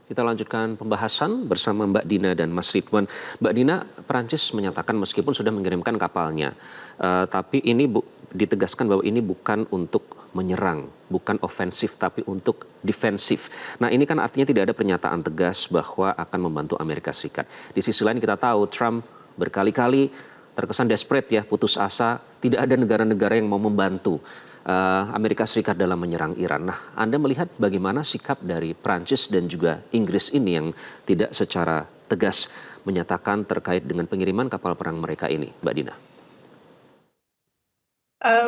Kita lanjutkan pembahasan bersama Mbak Dina dan Mas Ridwan. Mbak Dina, Perancis menyatakan meskipun sudah mengirimkan kapalnya, tapi ini ditegaskan bahwa ini bukan untuk menyerang, bukan ofensif, tapi untuk defensif. Nah, ini kan artinya tidak ada pernyataan tegas bahwa akan membantu Amerika Serikat. Di sisi lain kita tahu Trump berkali-kali terkesan desperate ya, putus asa, tidak ada negara-negara yang mau membantu Amerika Serikat dalam menyerang Iran. Nah, Anda melihat bagaimana sikap dari Prancis dan juga Inggris ini yang tidak secara tegas menyatakan terkait dengan pengiriman kapal perang mereka ini, Mbak Dina?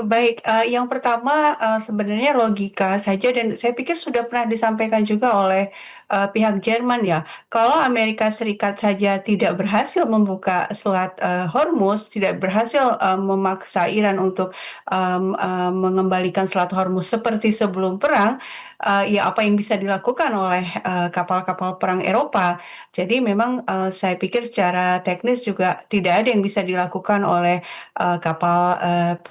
Baik, yang pertama sebenarnya logika saja dan saya pikir sudah pernah disampaikan juga oleh pihak Jerman ya. Kalau Amerika Serikat saja tidak berhasil membuka Selat Hormuz, tidak berhasil memaksa Iran untuk mengembalikan Selat Hormuz seperti sebelum perang, ya apa yang bisa dilakukan oleh kapal-kapal perang Eropa. Jadi memang saya pikir secara teknis juga tidak ada yang bisa dilakukan oleh kapal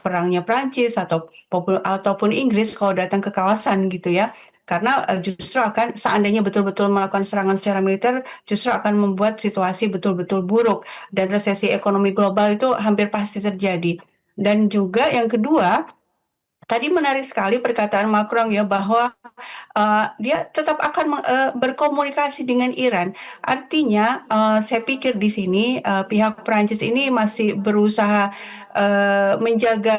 perangnya Prancis ataupun Inggris kalau datang ke kawasan gitu ya. Karena justru akan seandainya betul-betul melakukan serangan secara militer, justru akan membuat situasi betul-betul buruk dan resesi ekonomi global itu hampir pasti terjadi. Dan juga yang kedua, tadi menarik sekali perkataan Macron ya bahwa dia tetap akan berkomunikasi dengan Iran. Artinya, saya pikir di sini pihak Prancis ini masih berusaha menjaga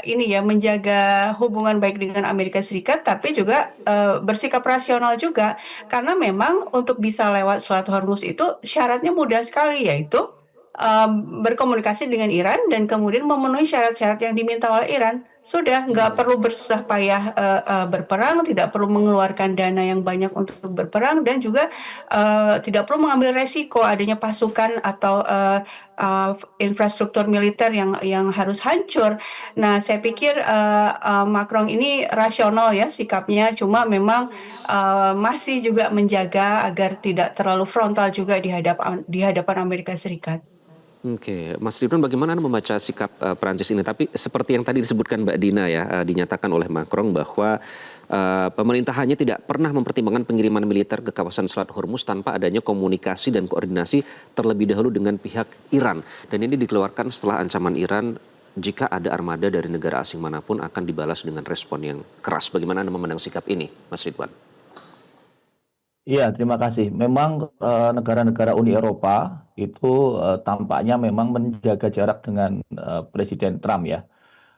ini ya, menjaga hubungan baik dengan Amerika Serikat, tapi juga bersikap rasional juga, karena memang untuk bisa lewat Selat Hormuz itu syaratnya mudah sekali, yaitu berkomunikasi dengan Iran dan kemudian memenuhi syarat-syarat yang diminta oleh Iran. Sudah nggak perlu bersusah payah berperang, tidak perlu mengeluarkan dana yang banyak untuk berperang, dan juga tidak perlu mengambil resiko adanya pasukan atau infrastruktur militer yang harus hancur. Nah, saya pikir Macron ini rasional ya sikapnya, cuma memang masih juga menjaga agar tidak terlalu frontal juga di hadapan Amerika Serikat. Oke, Mas Ridwan, bagaimana Anda membaca sikap Perancis ini? Tapi seperti yang tadi disebutkan Mbak Dina ya, dinyatakan oleh Macron bahwa pemerintahannya tidak pernah mempertimbangkan pengiriman militer ke kawasan Selat Hormuz tanpa adanya komunikasi dan koordinasi terlebih dahulu dengan pihak Iran. Dan ini dikeluarkan setelah ancaman Iran jika ada armada dari negara asing manapun akan dibalas dengan respon yang keras. Bagaimana Anda memandang sikap ini, Mas Ridwan? Iya, terima kasih. Memang negara-negara Uni Eropa itu tampaknya memang menjaga jarak dengan Presiden Trump ya.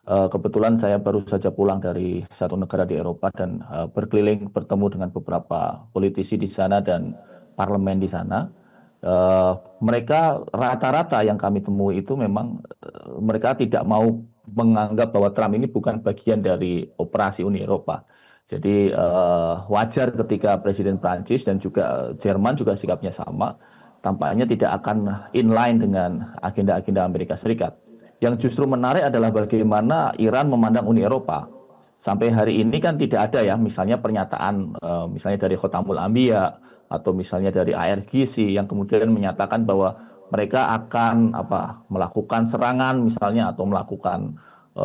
Kebetulan saya baru saja pulang dari satu negara di Eropa dan berkeliling bertemu dengan beberapa politisi di sana dan parlemen di sana. Eh, Mereka rata-rata yang kami temui itu memang mereka tidak mau menganggap bahwa Trump ini bukan bagian dari operasi Uni Eropa. Jadi wajar ketika Presiden Prancis dan juga Jerman juga sikapnya sama, tampaknya tidak akan inline dengan agenda-agenda Amerika Serikat. Yang justru menarik adalah bagaimana Iran memandang Uni Eropa. Sampai hari ini kan tidak ada ya, misalnya pernyataan misalnya dari Khotamul Anbiya atau misalnya dari IRGC yang kemudian menyatakan bahwa mereka akan melakukan serangan misalnya atau melakukan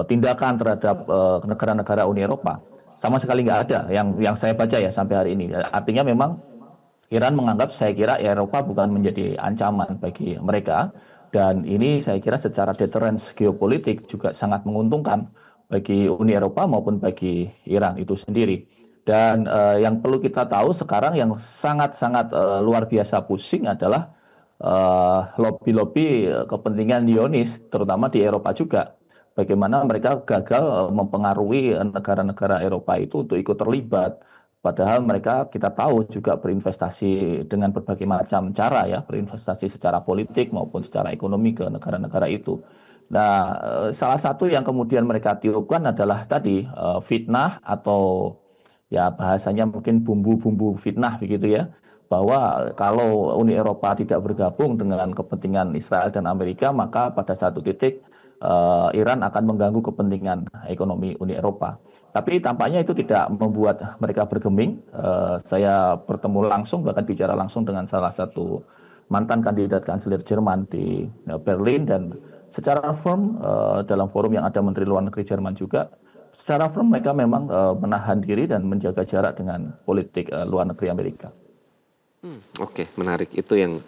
tindakan terhadap negara-negara Uni Eropa. Sama sekali nggak ada yang saya baca ya sampai hari ini. Artinya memang Iran menganggap saya kira Eropa bukan menjadi ancaman bagi mereka dan ini saya kira secara deterrence geopolitik juga sangat menguntungkan bagi Uni Eropa maupun bagi Iran itu sendiri. Dan yang perlu kita tahu sekarang yang sangat-sangat luar biasa pusing adalah lobby-lobby kepentingan Zionis terutama di Eropa juga. Bagaimana mereka gagal mempengaruhi negara-negara Eropa itu untuk ikut terlibat. Padahal mereka kita tahu juga berinvestasi dengan berbagai macam cara ya, berinvestasi secara politik maupun secara ekonomi ke negara-negara itu. Nah, salah satu yang kemudian mereka tiupkan adalah tadi fitnah atau ya bahasanya mungkin bumbu-bumbu fitnah begitu ya, bahwa kalau Uni Eropa tidak bergabung dengan kepentingan Israel dan Amerika, maka pada satu titik Iran akan mengganggu kepentingan ekonomi Uni Eropa. Tapi tampaknya itu tidak membuat mereka bergeming. Saya bertemu langsung, bahkan bicara langsung dengan salah satu mantan kandidat kanselir Jerman di Berlin dan secara firm dalam forum yang ada Menteri Luar Negeri Jerman juga, secara firm mereka memang menahan diri dan menjaga jarak dengan politik luar negeri Amerika. Oke, menarik. Itu yang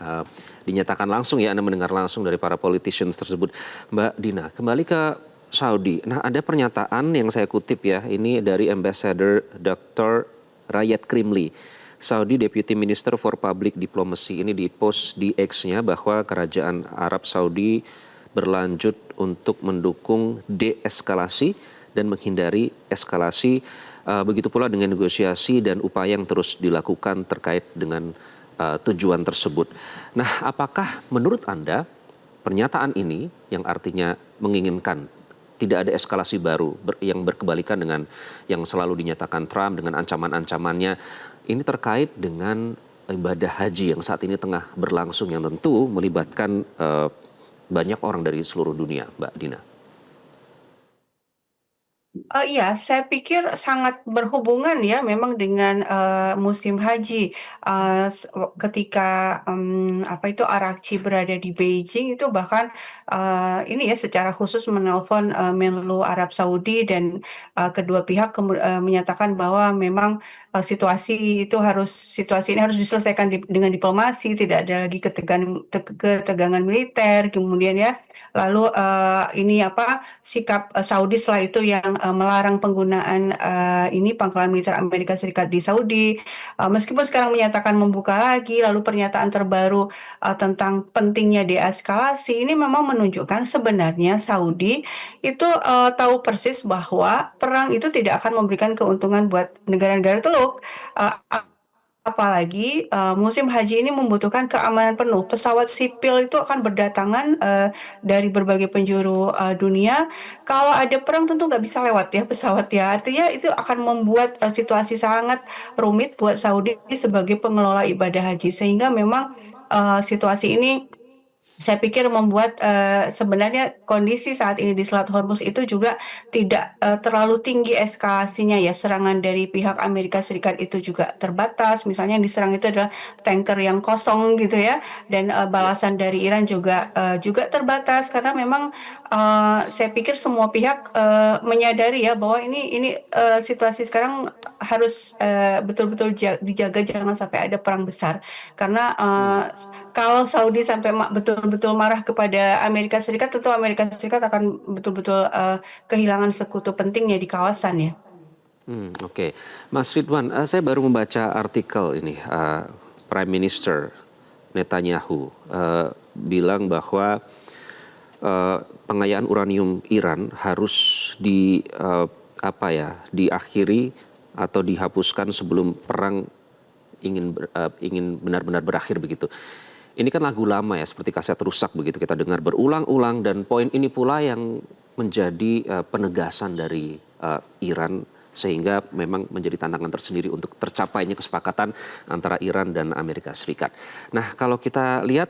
dinyatakan langsung ya, Anda mendengar langsung dari para politicians tersebut. Mbak Dina, kembali ke Saudi. Nah, ada pernyataan yang saya kutip ya, ini dari Ambassador Dr. Rayed Krimli, Saudi Deputy Minister for Public Diplomacy. Ini di post di X-nya bahwa Kerajaan Arab Saudi berlanjut untuk mendukung deeskalasi dan menghindari eskalasi. Begitu pula dengan negosiasi dan upaya yang terus dilakukan terkait dengan tujuan tersebut. Nah, apakah menurut Anda pernyataan ini yang artinya menginginkan tidak ada eskalasi baru yang berkebalikan dengan yang selalu dinyatakan Trump dengan ancaman-ancamannya, ini terkait dengan ibadah haji yang saat ini tengah berlangsung yang tentu melibatkan banyak orang dari seluruh dunia, Mbak Dina? Iya, saya pikir sangat berhubungan ya memang dengan musim haji. Ketika apa itu Arakci berada di Beijing itu bahkan ini ya secara khusus menelpon Menlu Arab Saudi dan kedua pihak menyatakan bahwa memang situasi ini harus diselesaikan dengan diplomasi, tidak ada lagi ketegangan militer, kemudian ya lalu ini apa sikap Saudi setelah itu yang melarang penggunaan ini pangkalan militer Amerika Serikat di Saudi. Meskipun sekarang menyatakan membuka lagi, lalu pernyataan terbaru tentang pentingnya deeskalasi, ini memang menunjukkan sebenarnya Saudi itu tahu persis bahwa perang itu tidak akan memberikan keuntungan buat negara-negara Teluk. Uh, Apalagi musim haji ini membutuhkan keamanan penuh. Pesawat sipil itu akan berdatangan dari berbagai penjuru dunia. Kalau ada perang tentu nggak bisa lewat ya pesawat ya. Artinya itu akan membuat situasi sangat rumit buat Saudi sebagai pengelola ibadah haji. Sehingga memang situasi ini saya pikir membuat sebenarnya kondisi saat ini di Selat Hormuz itu juga tidak terlalu tinggi eskalasinya ya. Serangan dari pihak Amerika Serikat itu juga terbatas. Misalnya yang diserang itu adalah tanker yang kosong gitu ya. Dan Ya. balasan dari Iran juga terbatas karena memang saya pikir semua pihak menyadari ya bahwa ini situasi sekarang harus betul-betul dijaga jangan sampai ada perang besar. Karena kalau Saudi sampai betul-betul marah kepada Amerika Serikat, tentu Amerika Serikat akan betul-betul kehilangan sekutu pentingnya di kawasan ya. Oke. Mas Ridwan, saya baru membaca artikel ini, Prime Minister Netanyahu bilang bahwa pengayaan uranium Iran harus diakhiri atau dihapuskan sebelum perang ingin benar-benar berakhir begitu. Ini kan lagu lama ya, seperti kaset rusak begitu kita dengar berulang-ulang, dan poin ini pula yang menjadi penegasan dari Iran sehingga memang menjadi tantangan tersendiri untuk tercapainya kesepakatan antara Iran dan Amerika Serikat. Nah, kalau kita lihat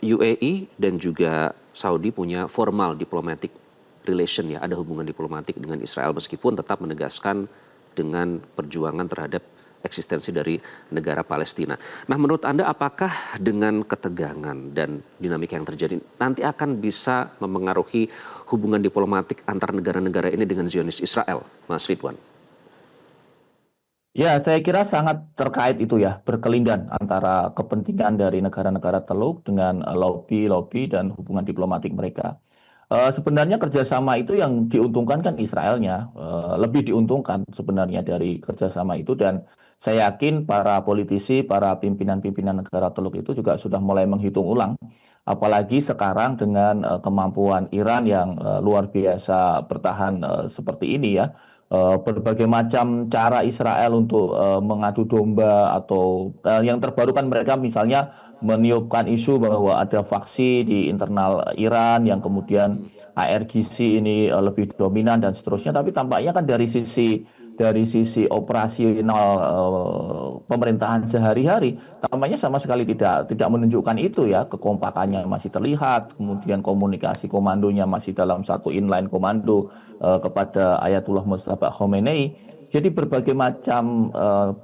UAE dan juga Saudi punya formal diplomatic relation ya, ada hubungan diplomatik dengan Israel meskipun tetap menegaskan dengan perjuangan terhadap eksistensi dari negara Palestina. Nah, menurut Anda apakah dengan ketegangan dan dinamika yang terjadi nanti akan bisa memengaruhi hubungan diplomatik antar negara-negara ini dengan Zionis Israel, Mas Ridwan? Ya, saya kira sangat terkait itu ya, berkelindan antara kepentingan dari negara-negara Teluk dengan lobby-lobby dan hubungan diplomatik mereka. Sebenarnya kerjasama itu yang diuntungkan kan Israelnya, lebih diuntungkan sebenarnya dari kerjasama itu, dan saya yakin para politisi, para pimpinan-pimpinan negara Teluk itu juga sudah mulai menghitung ulang, apalagi sekarang dengan kemampuan Iran yang luar biasa bertahan seperti ini ya. Berbagai macam cara Israel untuk mengadu domba atau yang terbaru kan mereka misalnya meniupkan isu bahwa ada faksi di internal Iran yang kemudian ARGC ini lebih dominan dan seterusnya, tapi tampaknya kan dari sisi operasional pemerintahan sehari-hari tampaknya sama sekali tidak menunjukkan itu ya. Kekompakannya masih terlihat, kemudian komunikasi komandonya masih dalam satu inline komando kepada Ayatullah Mustafa Khomeini. Jadi berbagai macam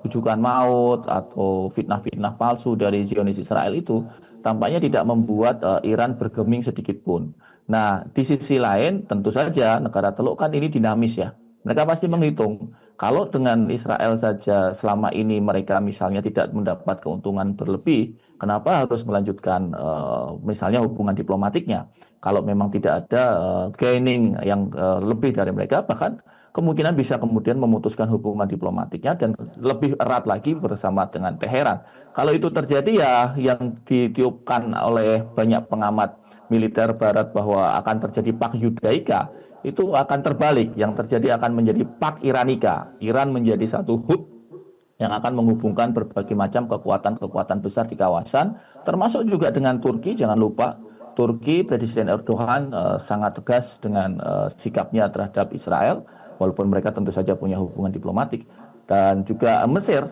bujukan maut atau fitnah-fitnah palsu dari Zionis Israel itu tampaknya tidak membuat Iran bergeming sedikit pun. Nah, di sisi lain tentu saja negara Teluk kan ini dinamis ya. Mereka pasti menghitung Kalau dengan Israel saja selama ini mereka misalnya tidak mendapat keuntungan berlebih, kenapa harus melanjutkan misalnya hubungan diplomatiknya? Kalau memang tidak ada gaining yang lebih dari mereka, bahkan kemungkinan bisa kemudian memutuskan hubungan diplomatiknya dan lebih erat lagi bersama dengan Teheran. Kalau itu terjadi ya yang ditiupkan oleh banyak pengamat militer Barat bahwa akan terjadi Pak Yudaika itu akan terbalik. Yang terjadi akan menjadi Pak Iranika. Iran menjadi satu hub yang akan menghubungkan berbagai macam kekuatan-kekuatan besar di kawasan, termasuk juga dengan Turki. Jangan lupa, Turki, Presiden Erdogan sangat tegas dengan sikapnya terhadap Israel, walaupun mereka tentu saja punya hubungan diplomatik. Dan juga Mesir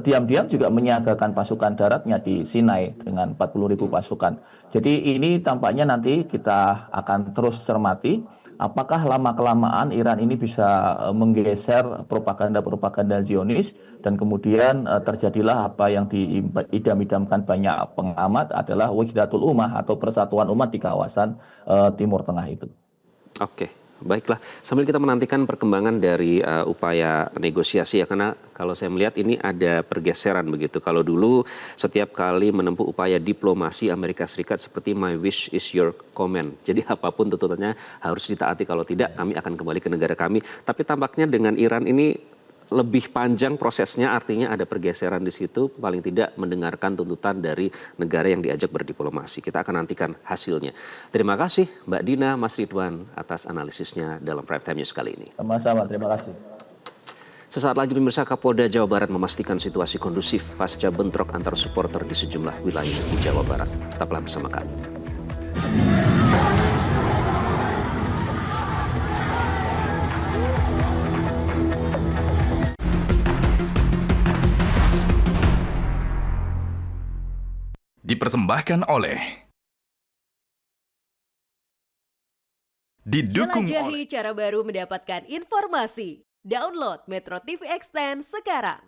diam-diam juga menyiagakan pasukan daratnya di Sinai dengan 40.000 pasukan. Jadi ini tampaknya nanti kita akan terus cermati apakah lama-kelamaan Iran ini bisa menggeser propaganda-propaganda Zionis dan kemudian terjadilah apa yang diidam-idamkan banyak pengamat adalah wahdatul ummah atau persatuan umat di kawasan Timur Tengah itu. Oke, baiklah. Sambil kita menantikan perkembangan dari upaya negosiasi ya, karena kalau saya melihat ini ada pergeseran begitu. Kalau dulu setiap kali menempuh upaya diplomasi Amerika Serikat seperti my wish is your command. Jadi apapun tuntutannya harus ditaati, kalau tidak kami akan kembali ke negara kami. Tapi tampaknya dengan Iran ini lebih panjang prosesnya, artinya ada pergeseran di situ, paling tidak mendengarkan tuntutan dari negara yang diajak berdiplomasi. Kita akan nantikan hasilnya. Terima kasih Mbak Dina, Mas Ridwan atas analisisnya dalam Prime Time News kali ini. Sama-sama, terima kasih. Sesaat lagi pemirsa, Kapolda Jawa Barat memastikan situasi kondusif pasca bentrok antar supporter di sejumlah wilayah di Jawa Barat. Tetaplah bersama kami. Dipersembahkan oleh didukung oleh Jelajahi cara baru mendapatkan informasi. Download Metro TV Extend sekarang.